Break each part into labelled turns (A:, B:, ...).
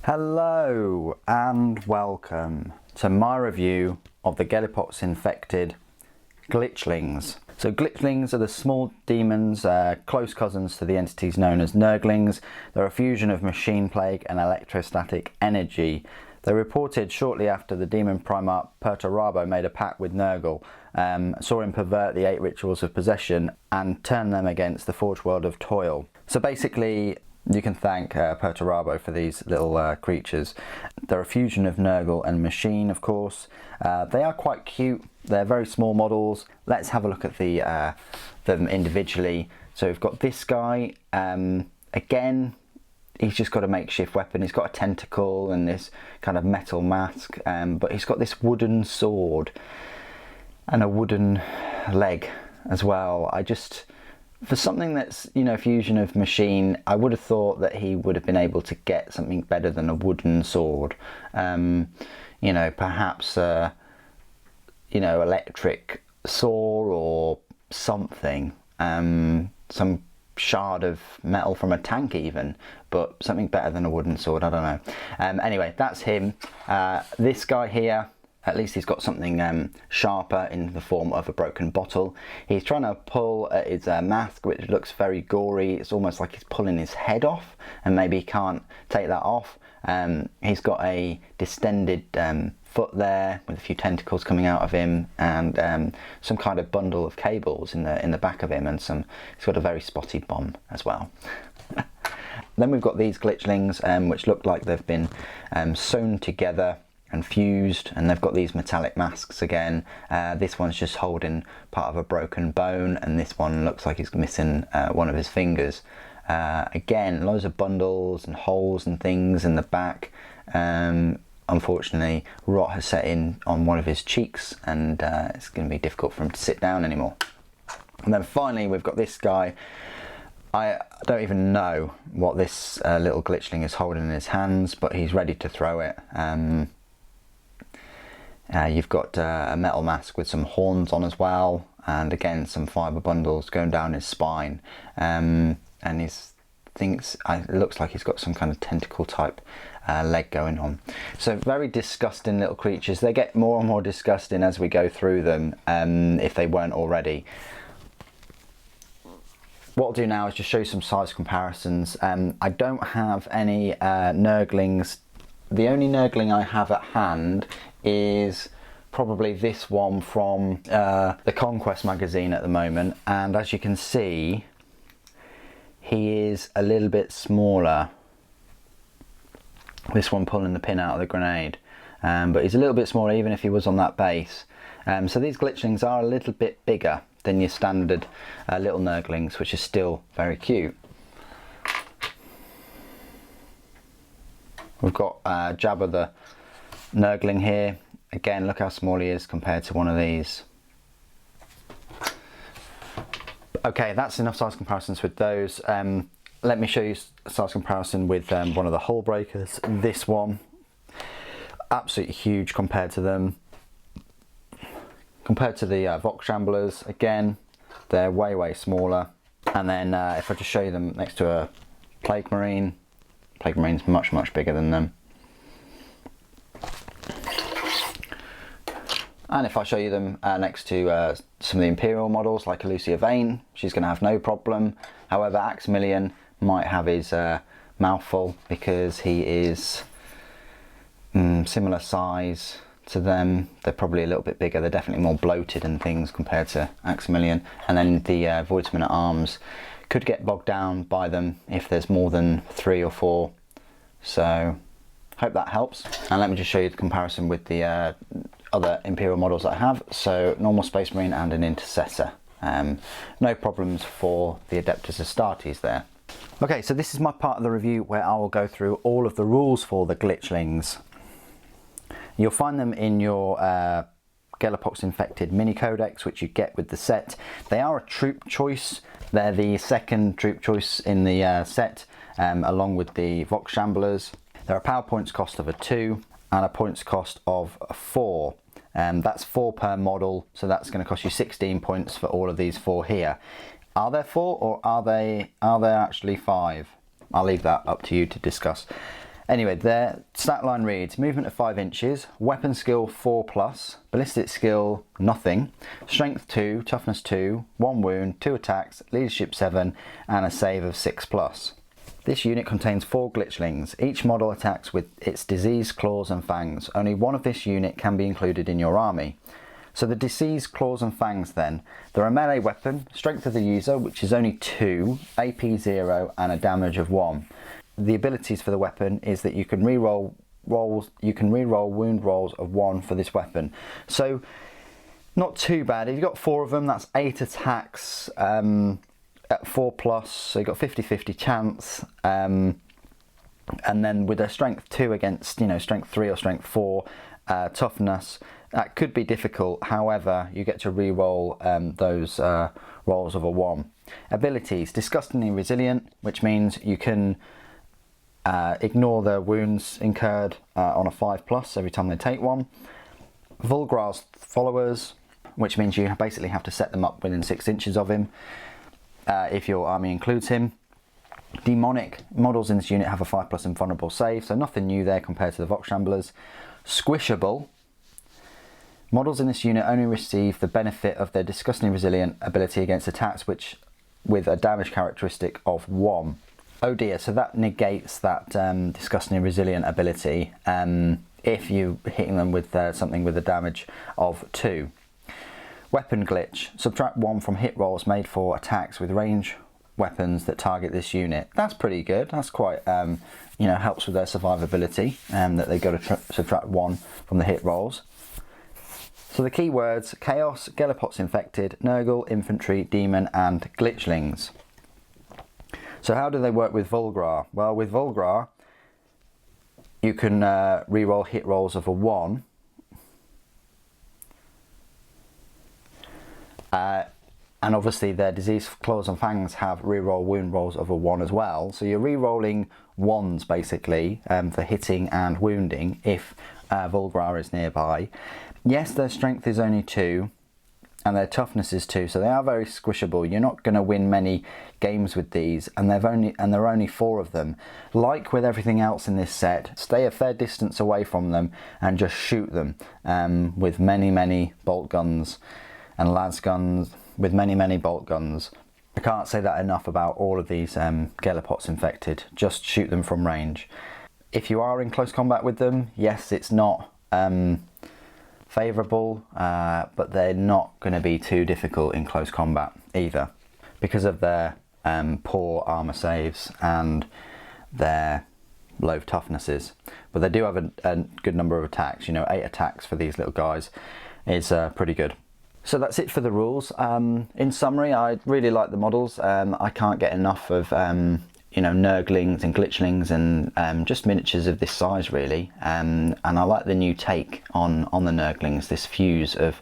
A: Hello and welcome to my review of the Gellerpox Infected Glitchlings. So Glitchlings are the small demons, close cousins to the entities known as Nurglings. They're a fusion of machine plague and electrostatic energy. They reported shortly after the demon primarch Perturabo made a pact with Nurgle, saw him pervert the 8 rituals of possession and turn them against the forge world of toil. So basically, you can thank Perturabo for these little creatures. They're a fusion of Nurgle and machine, of course. They are quite cute. They're very small models. Let's have a look at them individually. So we've got this guy. Again, he's just got a makeshift weapon. He's got a tentacle and this kind of metal mask, but he's got this wooden sword and a wooden leg as well. For something that's, you know, fusion of machine, I would have thought that he would have been able to get something better than a wooden sword. You know, perhaps electric saw or something, some shard of metal from a tank even, but something better than a wooden sword, I don't know. Anyway, that's him. This guy here, at least he's got something sharper in the form of a broken bottle. He's trying to pull at his mask, which looks very gory. It's almost like he's pulling his head off, and maybe he can't take that off. He's got a distended foot there with a few tentacles coming out of him, and some kind of bundle of cables in the back of him, and he's got a very spotty bomb as well. Then we've got these glitchlings, which look like they've been sewn together and fused, and they've got these metallic masks again. This one's just holding part of a broken bone, and this one looks like he's missing one of his fingers. Again, loads of bundles and holes and things in the back. Unfortunately, rot has set in on one of his cheeks, and it's going to be difficult for him to sit down anymore. And then finally, we've got this guy. I don't even know what this little glitchling is holding in his hands, but he's ready to throw it. You've got a metal mask with some horns on as well, and again some fibre bundles going down his spine, and it looks like he's got some kind of tentacle type leg going on. So very disgusting little creatures. They get more and more disgusting as we go through them, if they weren't already. What I'll do now is just show you some size comparisons. I don't have any Nurglings. The only Nurgling I have at hand is probably this one from the Conquest magazine at the moment, and as you can see, he is a little bit smaller. This one pulling the pin out of the grenade, but he's a little bit smaller even if he was on that base. So these glitchlings are a little bit bigger than your standard little Nurglings, which is still very cute. We've got Jabba the Nurgling here. Again, look how small he is compared to one of these. Okay, that's enough size comparisons with those. Let me show you a size comparison with one of the hull breakers. This one, absolutely huge compared to them. Compared to the Vox Shamblers, again, they're way smaller. And then if I just show you them next to a Plague Marine, Plague Marine's much bigger than them. And if I show you them next to some of the Imperial models, like Lucia Vane, she's going to have no problem. However, Aximilian might have his mouth full because he is similar size to them. They're probably a little bit bigger. They're definitely more bloated and things compared to Aximilian. And then the Voidsman at Arms could get bogged down by them if there's more than 3 or 4. So hope that helps. And let me just show you the comparison with the other Imperial models that I have. So normal Space Marine and an Intercessor. No problems for the Adeptus Astartes there. Okay, so this is my part of the review where I will go through all of the rules for the Glitchlings. You'll find them in your Gellerpox Infected mini codex, which you get with the set. They are a troop choice. They're the second troop choice in the set, along with the Vox Shamblers. They're a power points cost of a 2 and a points cost of a 4. That's 4 per model, so that's going to cost you 16 points for all of these 4 here. Are there 4 or are there actually 5? I'll leave that up to you to discuss. Anyway, their stat line reads: movement of 5 inches, weapon skill 4+, ballistic skill nothing, strength 2, toughness 2, 1 wound, 2 attacks, leadership 7, and a save of 6+. This unit contains 4 Glitchlings. Each model attacks with its diseased claws and fangs. Only one of this unit can be included in your army. So the diseased claws and fangs then, they're a melee weapon, strength of the user, which is only 2, AP 0, and a damage of 1. The abilities for the weapon is that you can reroll wound rolls of 1 for this weapon. So not too bad. If you've got 4 of them, that's 8 attacks at 4+, so you've got 50-50 chance. And then with their strength 2 against, strength 3 or strength 4, toughness, that could be difficult. However, you get to re-roll those rolls of a 1. Abilities: disgustingly resilient, which means you can ignore the wounds incurred on a 5+ every time they take one. Vulgrar's followers, which means you basically have to set them up within 6 inches of him if your army includes him. Demonic models in this unit have a 5+ invulnerable save, so nothing new there compared to the Vox Shamblers. Squishable. Models in this unit only receive the benefit of their disgustingly resilient ability against attacks with a damage characteristic of 1. Oh dear, so that negates that disgustingly resilient ability if you're hitting them with something with a damage of 2. Weapon glitch. Subtract 1 from hit rolls made for attacks with range weapons that target this unit. That's pretty good. That's quite, helps with their survivability, that they've got to subtract 1 from the hit rolls. So the keywords: Chaos, Gellerpox Infected, Nurgle, Infantry, Demon, and Glitchlings. So how do they work with Vulgrar? Well, with Vulgrar, you can re-roll hit rolls of a 1. And obviously their diseased claws and fangs have re-roll wound rolls of a 1 as well. So you're re-rolling 1s basically for hitting and wounding if Vulgrar is nearby. Yes, their strength is only 2 and their toughness is 2, so they are very squishable. You're not going to win many games with these, and there are only 4 of them. Like with everything else in this set, stay a fair distance away from them and just shoot them with many bolt guns and las guns, with many bolt guns. I can't say that enough about all of these Gellerpox Infected. Just shoot them from range. If you are in close combat with them, yes, it's not favourable, but they're not going to be too difficult in close combat either, because of their poor armour saves and their low toughnesses. But they do have a good number of attacks. 8 attacks for these little guys is pretty good. So that's it for the rules. In summary, I really like the models. I can't get enough of Nurglings and Glitchlings and just miniatures of this size really, and I like the new take on the Nurglings, this fuse of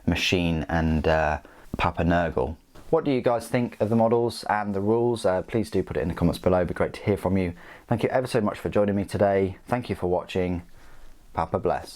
A: machine and Papa Nurgle. What do you guys think of the models and the rules? Please do put it in the comments below. It'd be great to hear from you. Thank you ever so much for joining me today. Thank you for watching. Papa bless.